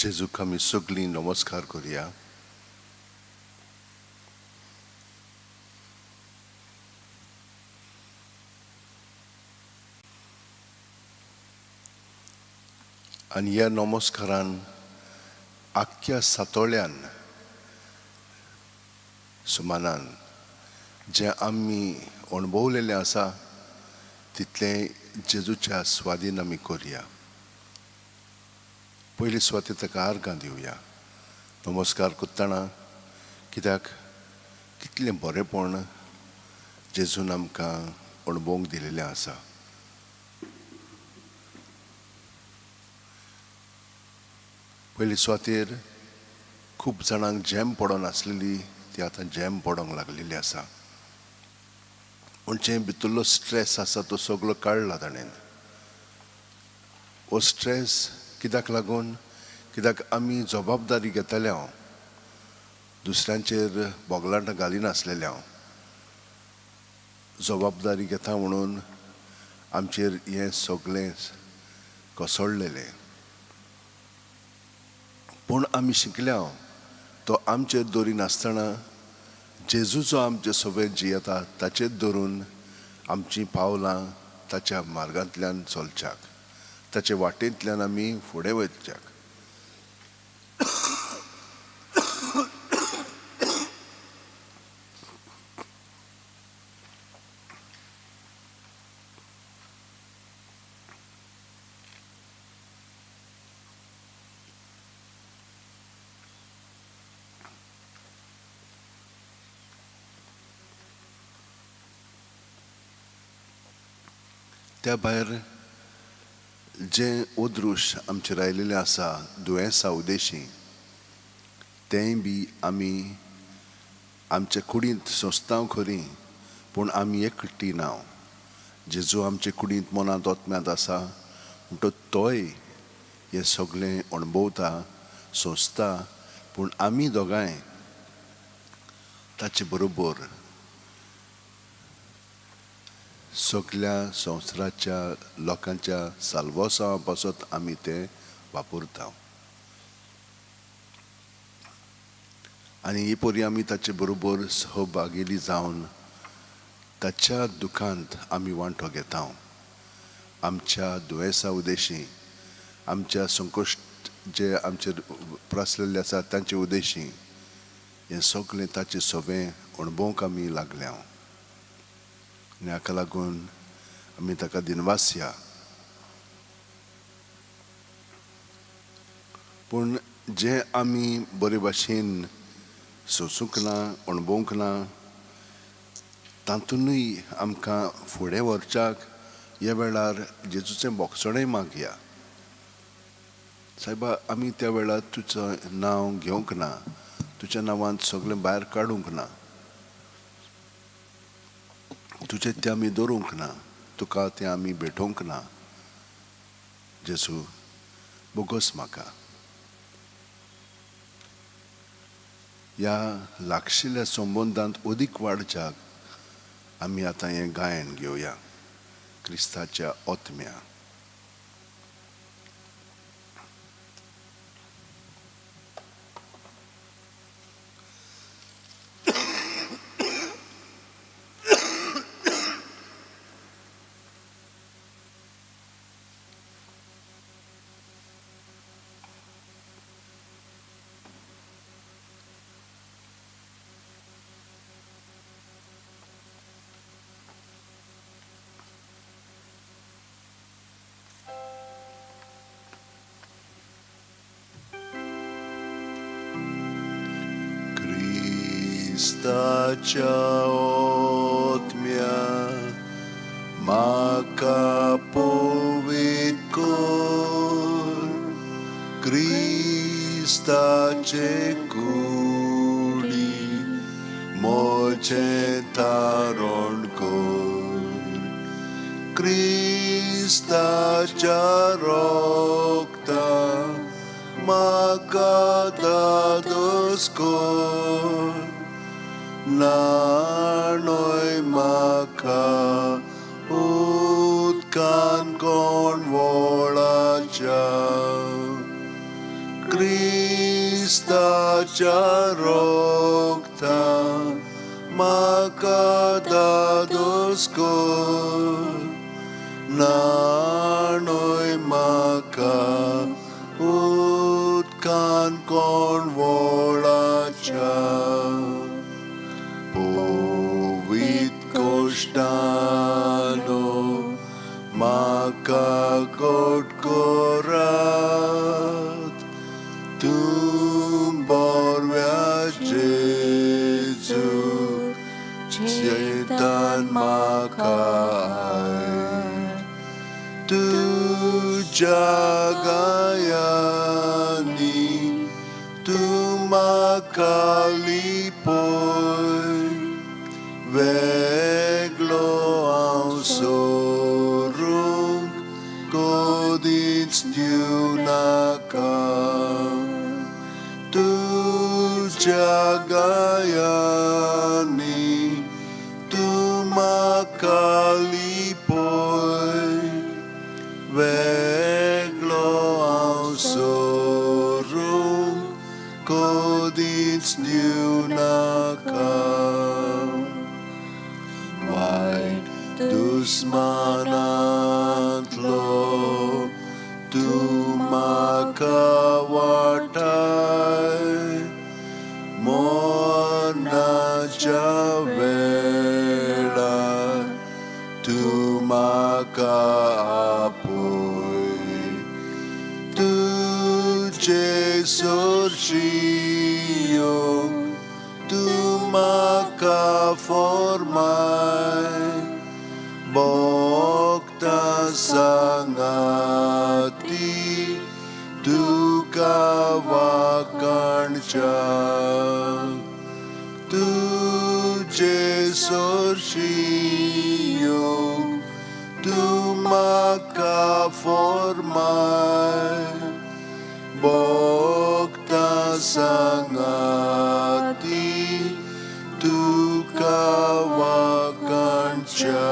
जेजूक आमी सगळीं नमस्कार करुया. आनी ह्या नमस्कारान आख्ख्या सातोळ्यान सुमानान जे आमी अणभवलेले आसा तितले जेजूच्या स्वादीन आमी करुया. पयली स्वाती ताका आर्गां दिवया. नमस्कार करतना कित्याक कितलें बरेंपण जेजून आमकां अणभवूंक दिलेलें आसा. पयली स्वातेर खूब जाणांक झेम पडोन आसलेली ती आतां झेम पडोंक लागलेली आसा. म्हणजे भितरलो स्ट्रेस आसा तो सगळो काडला ताणें. हो स्ट्रेस कित्याक लागून? कित्याक आमी जबाबदारी घेताले हांव दुसऱ्यांचेर बोगलांट घालिनासलेले. हांव जबाबदारी घेता म्हणून आमचेर हें सगळें कोसळलेलें. पूण आमी शिकल्या तो आमचेर दवरिनासतना जेजूचो आमचे सगळे जियेता ताचेर धरून आमचीं पावलां ताच्या मार्गांतल्यान चलच्याक, ताचे वाटेंतल्यान आमी फुडें वचच्याक. त्या भायर जे ओद्रूश आमचेर आयिल्लें आसा दुयेंसां उदेशी तेंय बी आमी आमचे कुडींत सोंसतांव खरीं पूण आमी एकठी ना. जेजू आमचे कुडींत मनांत ओतम्यांत आसा म्हणटो तोय हें सगळें अणभवता सोंसता. पूण आमी दोगांय ताचे बरोबर सगळ्या संवसाराच्या लोकांच्या साल्वोसांवा पासत आमी ते वापरता. आनी ही परी आमी ताचे बरोबर सहभागिली जावन ताच्या दुखांत आमी वांटो घेता. आमच्या दुयेंसां उदेशी, आमच्या संकश्ट जे आमचेर प्रासलेले आसा तांचे उदेशी हें सगळें ताचें सवें अणभवूंक आमी लागल्या. आनी हाका लागून आमी ताका दिनवास या. पूण जे आमी बरे भाशेन सोंसूंक ना, अणभवूंक ना, तातूंनय आमकां फुडें व्हरच्याक ह्या वेळार जेजूचें बोगसणें मागया. सायबा आमी त्या वेळार तुजें नांव घेवंक ना, तुज्या नांवांत सगळें भायर काडूंक ना, तुजें तें आमी दवरूंक ना, तुका तें आमी भेटोवंक ना. जेजू बोगस म्हाका. ह्या लागशिल्ल्या संबंदांत अदीक वाडच्याक आमी आतां हें गायन घेवया. क्रिस्ताच्या ओतम्या. Cristacia otmia म्हाका पवित कर. क्रिस्ताचे कुडी मोचें तारण कर. क्रिस्ताच्या रोगता म्हाका दादोस कर. नाणोय म्हाका उदकान कोण वळाच्या. Cristaच्या रोगता म्हाका दादोसकर नाणोय म्हाका उदकान कोण वळाच्या पोवीत कोश्टानो म्हाका गोड कोरात तूं बोरव्या जेजू चेतान म्हाका तुज्या गायांनी तूं म्हाका लिपोय वेगळो हांव सोरूंक कोदींच दिवनाका तुज्या गायांनी तूं म्हाका लिपोय वेगळो हांव सोरूंक कोदींच दिवनाका वायट दुस्मानांतलो तूं म्हाका वाटाय मोर्नाच्या वेळार तूं म्हाका आपोय तुजे सोर्शियो तूं म्हाका फॉर्माय भोगता सांगाती तुका वाकणच्या तुजे सोर्शियो तूं म्हाका फॉर्माय भोगता सांगाती तुका वाकणच्या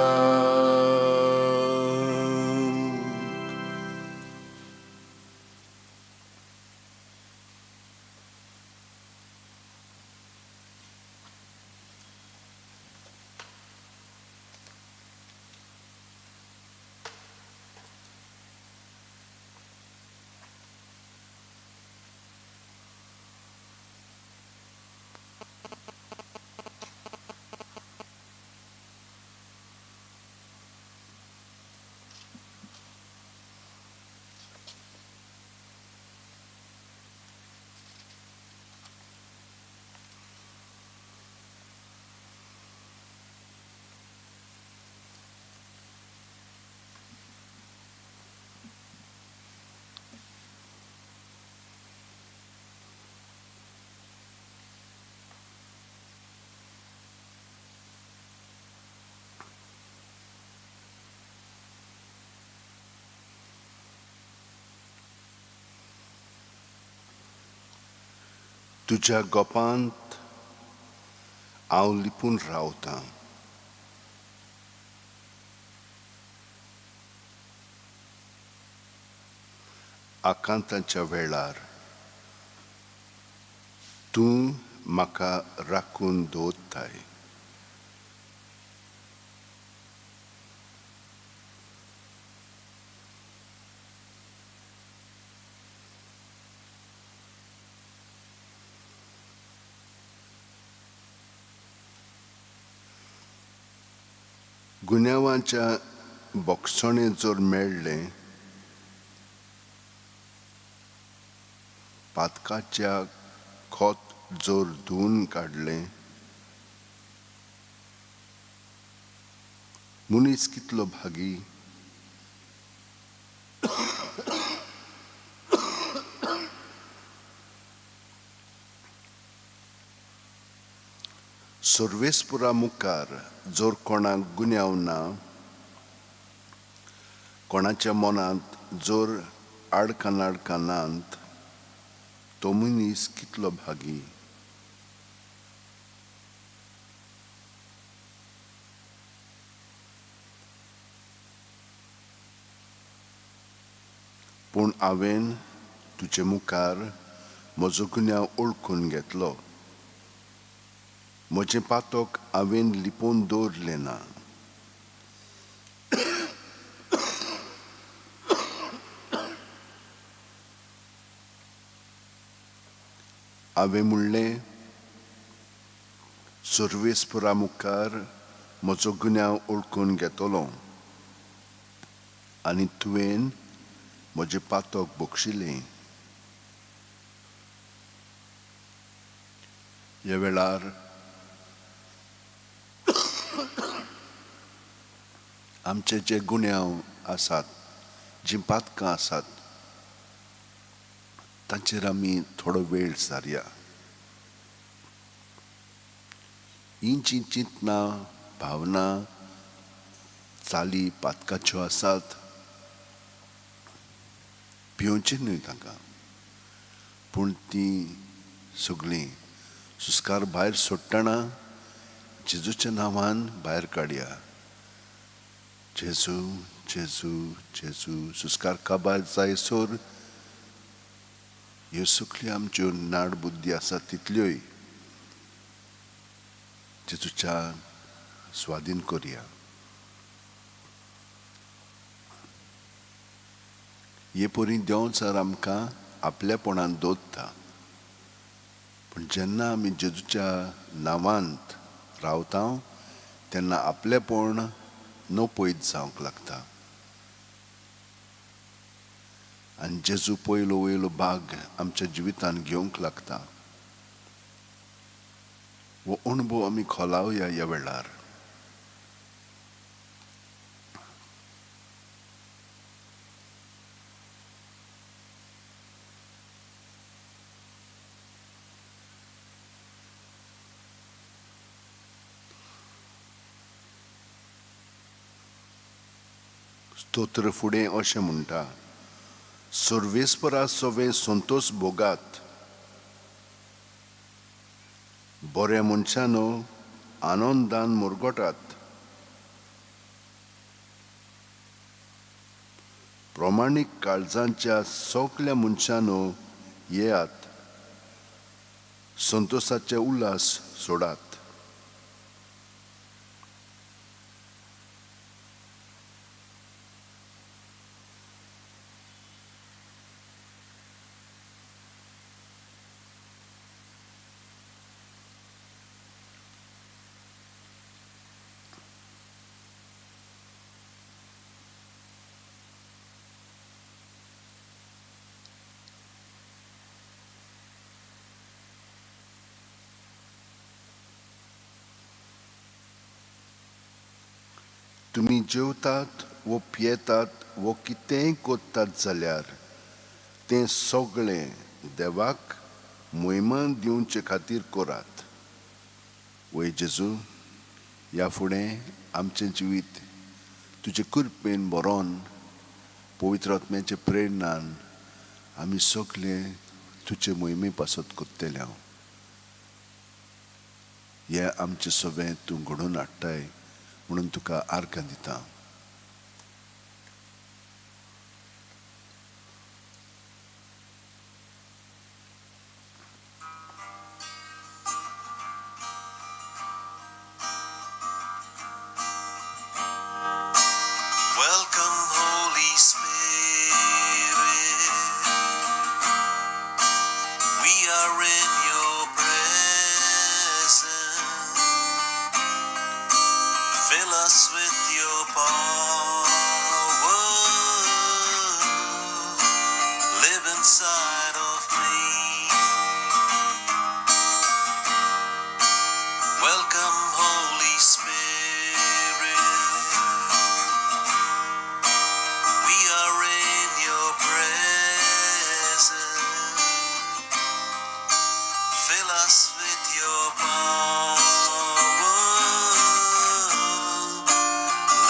तुज्या गोपांत हांव लिपून रावतां आकांताच्या वेळार तूं म्हाका राखून दवरताय गुन्यांवाच्या बोगसणे जर मेळ्ळें पातकाच्या खोत जर धुवन काडलें मनीस कितलो भागी सर्वेस्पुरा मुखार जर कोणाक गुन्यांव ना कोणाच्या मनांत जर आडकानाडकां नात तो मनीस कितलो भागी पूण हांवें तुजे मुखार म्हजो गुन्यांव ओळखून घेतलो. म्हजें पातक हांवें लिपोवन दवरलें ना. हांवें म्हणलें, सर्वेस्परा मुखार म्हजो गुन्यांव ओळखून घेतलो आनी तुवें म्हजें पातक बक्षिलें. ह्या वेळार आमचे जे गुन्यांव आसात, जीं पातकां आसात, तांचेर आमी थोडो वेळ सारया. हीं जीं चिंतनां, भावना, चाली पातकाच्यो आसात, भिवचें न्हय तांकां, पूण तीं सगळीं सुस्कार भायर सोडटना जेजूच्या नांवान भायर काडया. जेजू, जेजू, जेजू, सुस्कार काबार जायसर ह्यो सगळ्यो आमच्यो नाड बुद्धी आसात तितल्योय जेजूच्या स्वाधीन करया. हे परी देव जर आमकां आपल्यापणान दवरता, पूण जेन्ना आमी जेजूच्या नांवांत रावता तेन्ना आपलेपण नपयत जावंक लागता. आनी जेजू पयलो वयलो भाग आमच्या जिवितांत घेवंक लागता. हो अणभव आमी खोलावया ह्या वेळार. स्तोत्र फुडें अशें म्हणटा, सर्वेस्परा सवे संतोष भोगात, बऱ्या मनशानो आनंदान मुरगटात. प्रमाणीक काळजांच्या सगल्या मनशानो येयात, संतोषाचे उल्हास सोडात. तुमी जेवतात वो पियेतात वो कितेंय कोत्तात जाल्यार तें सगळें देवाक मोहिमा दिवचे खातीर करात. वय जेजू, ह्या फुडें आमचें जिवीत तुजे कृपेन बरोवन पवित्र आत्म्याचे प्रेरणान आमी सगळे तुजे मोहिमे पासत कोत्तेले. हें आमचें सगळें तूं घडोवन हाडटाय म्हणून तुका आर्गां दिता. Welcome, Holy Spirit. We are in your presence. Fill us with your power. Live inside of me. Welcome, Holy Spirit. We are in your presence. Fill us with your power.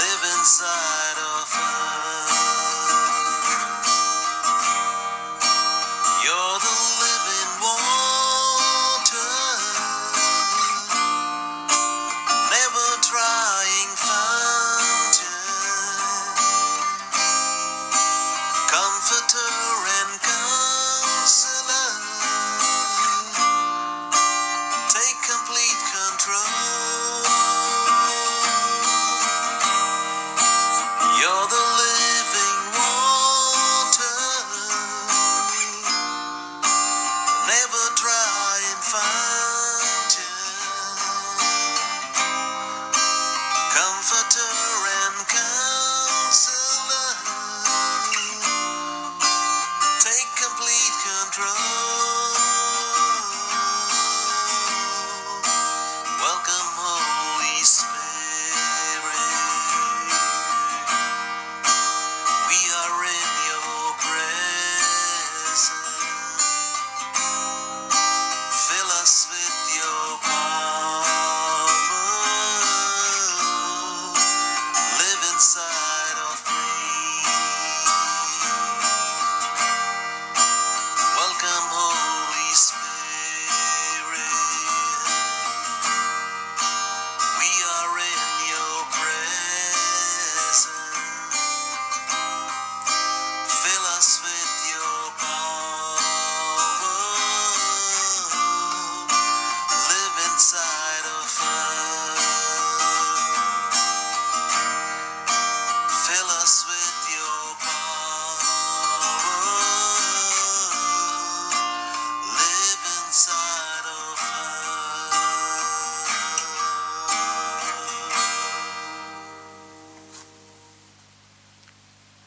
Live inside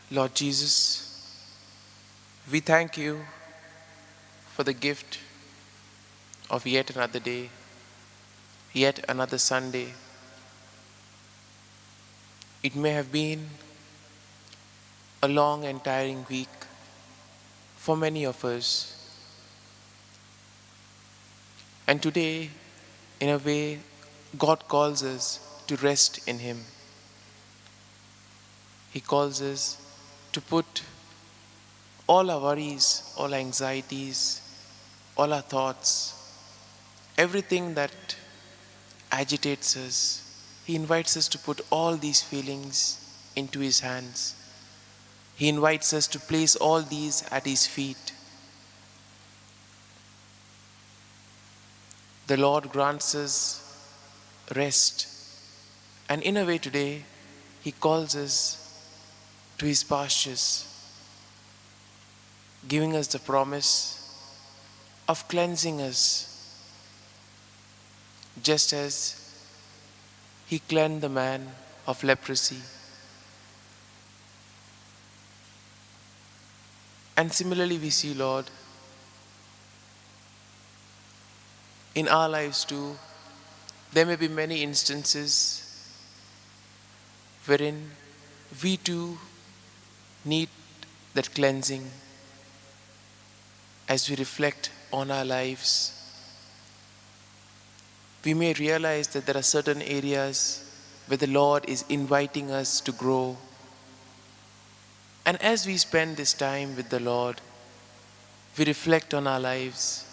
Lord Jesus, we thank you for the gift of yet another day, yet another Sunday. It may have been a long and tiring week for many of us. And today, in a way, God calls us to rest in Him. He calls us to put all our worries, all our anxieties, all our thoughts, everything that agitates us. He invites us to put all these feelings into His hands. He invites us to place all these at His feet. The Lord grants us rest. And in a way today, He calls us to His pastures, giving us the promise of cleansing us, just as He cleansed the man of leprosy. And similarly we see, Lord, in our lives too, there may be many instances wherein we too need that cleansing as we reflect on our lives. We may realize that there are certain areas where the Lord is inviting us to grow. And as we spend this time with the Lord, we reflect on our lives.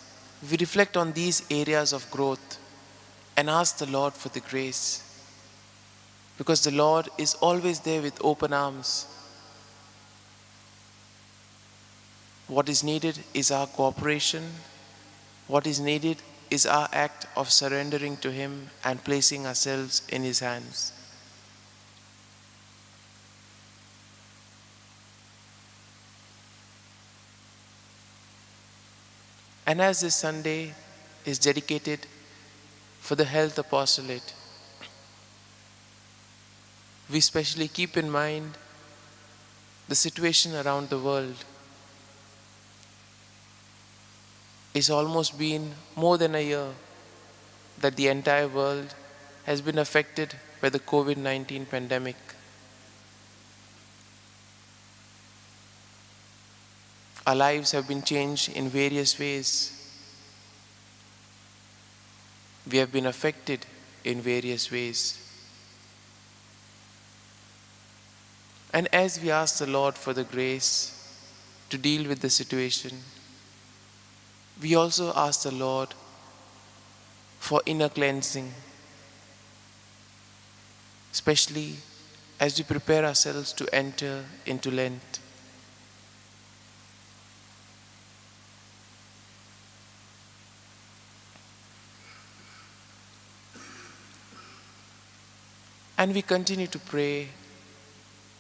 We reflect on these areas of growth and ask the Lord for the grace. Because the Lord is always there with open arms. What is needed is our cooperation. What is needed is our act of surrendering to Him and placing ourselves in His hands. And as this Sunday is dedicated for the health apostolate, we especially keep in mind the situation around the world. It's almost been more than a year that the entire world has been affected by the COVID-19 pandemic. Our lives have been changed in various ways. We have been affected in various ways. And as we ask the Lord for the grace to deal with the situation, we also ask the Lord for inner cleansing, especially as we prepare ourselves to enter into Lent. And we continue to pray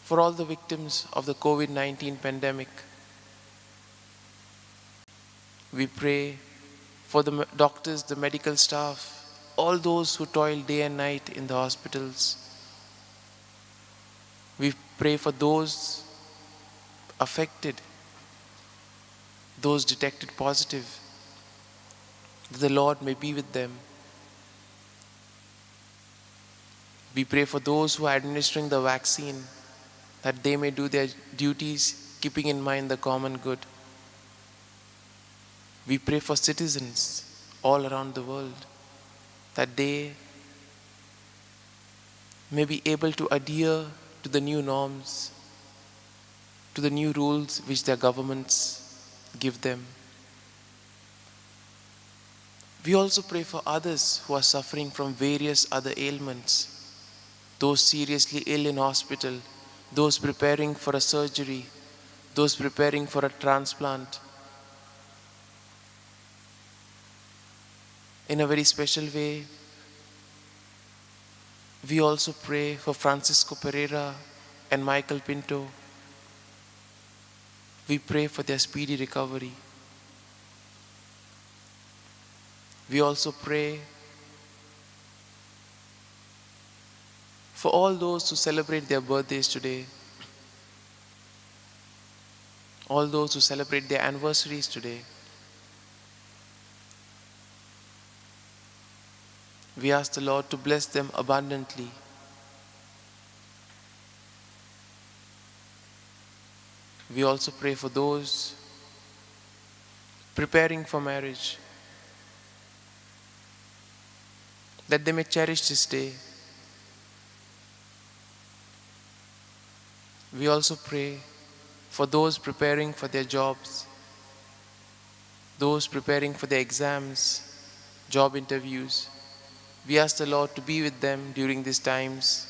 for all the victims of the COVID-19 pandemic. We pray for the doctors, the medical staff, all those who toil day and night in the hospitals. We pray for those affected, those detected positive, that the Lord may be with them. We pray for those who are administering the vaccine, that they may do their duties, keeping in mind the common good. We pray for citizens all around the world, that they may be able to adhere to the new norms, to the new rules which their governments give them. We also pray for others who are suffering from various other ailments, those seriously ill in hospital, those preparing for a surgery, those preparing for a transplant. In a very special way, we also pray for Francisco Pereira and Michael Pinto. We pray for their speedy recovery. We also pray for all those who celebrate their birthdays today. all those who celebrate their anniversaries today. We ask the Lord to bless them abundantly. We also pray for those preparing for marriage, that they may cherish this day. We also pray for those preparing for their jobs, those preparing for their exams, job interviews. We ask the Lord to be with them during these times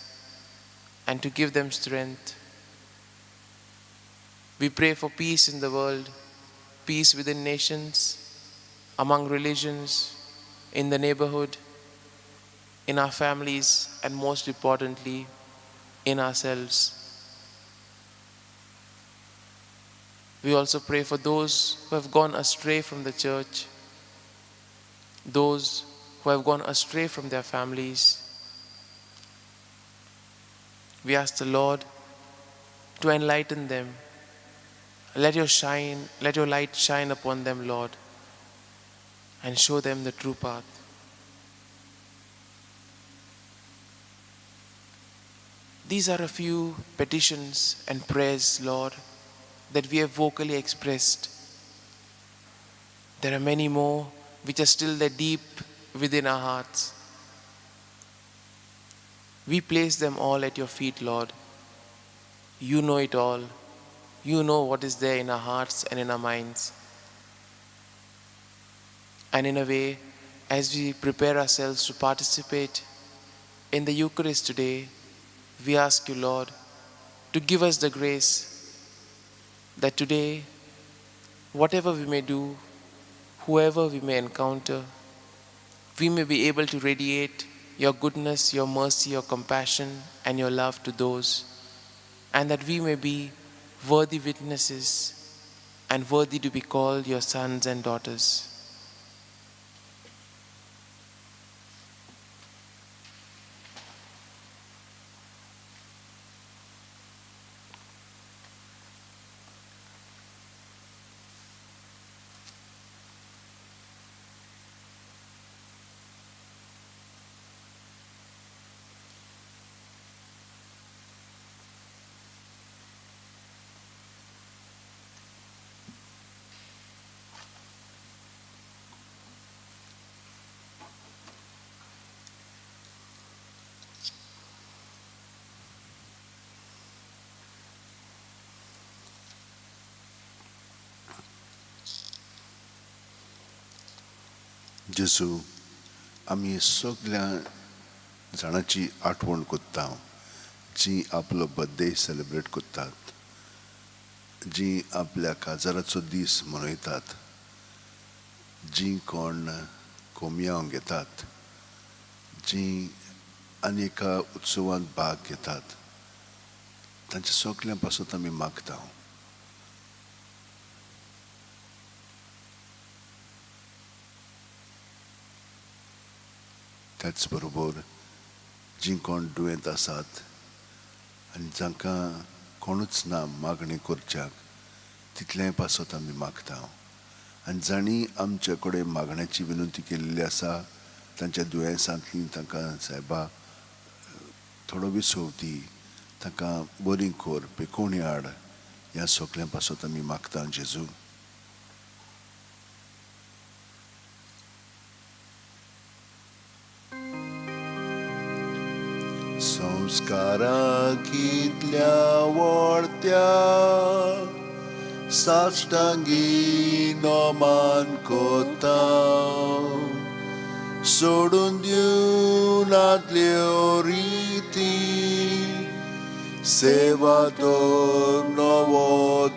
and to give them strength. We pray for peace in the world, peace within nations, among religions, in the neighborhood, in our families, and most importantly, in ourselves. We also pray for those who have gone astray from the church, those who have gone astray from their families. We ask the Lord to enlighten them. Let your light shine upon them, Lord, and show them the true path. These are a few petitions and prayers, Lord, that we have vocally expressed. There are many more which are still there deep within our hearts. We place them all at your feet, Lord. You know it all. You know what is there in our hearts and in our minds. And in a way, as we prepare ourselves to participate in the Eucharist today, we ask you, Lord, to give us the grace that today, whatever we may do, whoever we may encounter, we may be able to radiate your goodness, your mercy, your compassion, and your love to those, and that we may be worthy witnesses and worthy to be called your sons and daughters. जेजू, आमी सगळ्या जाणांची आठवण करता जी आपलो birthday celebrate करतात, जी आपल्या काजाराचो दीस मनयतात, जी कोण कोमयाव घेतात, जी आनीका उत्सवांत भाग घेतात, तांच्या सगळ्यां पासून आमी मागता. त्याच बरोबर जी कोण दुयेंत आसात आनी जांकां कोणूच ना मागणी करच्याक, तितलें पासत आमी मागता. आनी जाणी आमचे कडेन मागण्याची विनंती केल्ली आसा, तांच्या दुयेंसांतली तांकां सायबा थोडो विसव दी, तांकां बरी कर, पेकोवणी हाड, ह्या सगळ्यां पासत आमी मागता जेजू. संस्कारांतल्या वर्त्या साश्टांगी नोमान कोता, सोडून दिवन आदल्यो रिती, सेवा दोर नवो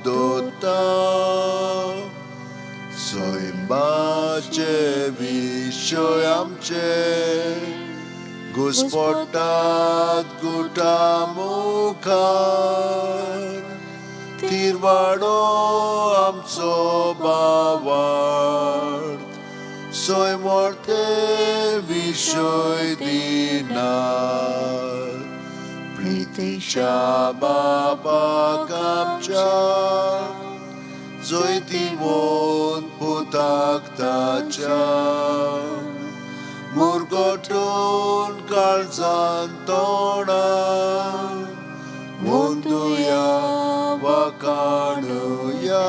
दोता, सैमाचे विशय आमचे घुस्पटात गुटा मुखार, तिरवाडो आमचो भावार्थ, सैमोर्ते विशय दिनार, प्रितीच्या बाबाक आमच्या जैतिवोन पुताक ताच्या मुरगोटून काळजान तोंडान मुंदुया वाकाणुया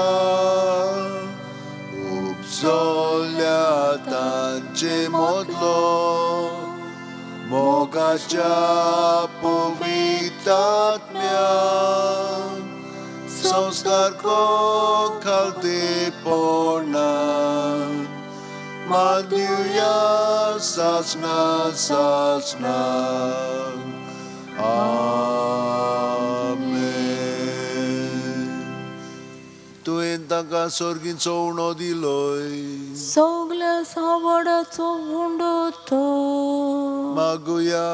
उपसोल्या तांचे मोदलो मोगाच्या पवित्रात्म्यान संस्कार को खालतेपणान मादिया सासना सासना आमेन. तुवें तांकां सर्गीचो उणो दिलोय सगल्या सावडाचो हुंडो तो मागुया.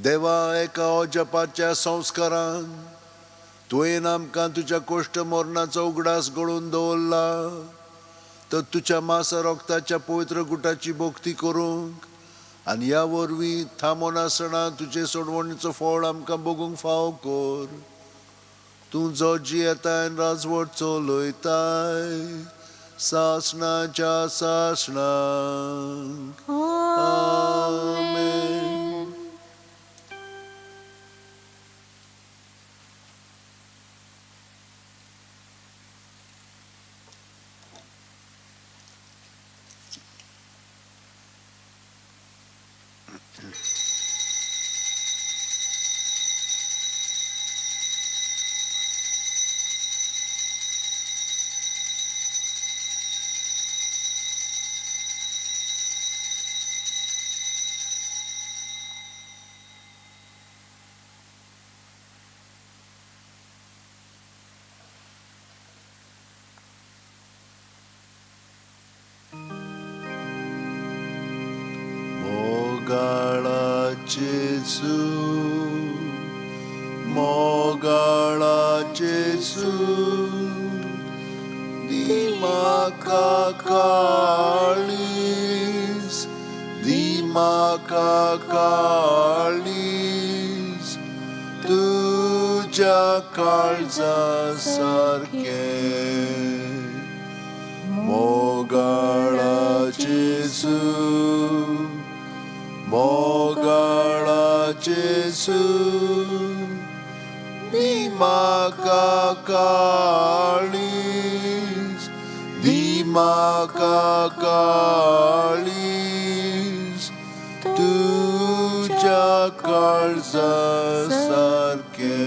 देवा एका जपाच्या संस्कारान तुवें आमकां तुज्या कोश्ट मरणाचो उगडास घडोवन दवरला, तर तुज्या मास रोगताच्या पवित्र गुटाची भोक्ती करूंक आनी ह्या वरवीं थांबोन आसतना तुजे सोडवणीचो फळ आमकां भोगूंक फाव कर. तूं जो जी येताय आनी राजवट चलयताय सासणाच्या सासणांक. आमेन. Jesu, mogala Jesu, dimakalis, tuja kalza sarke. Mogala Jesu, mogala Jesu, dimakalis, dimakalis, tuja kalza sarke.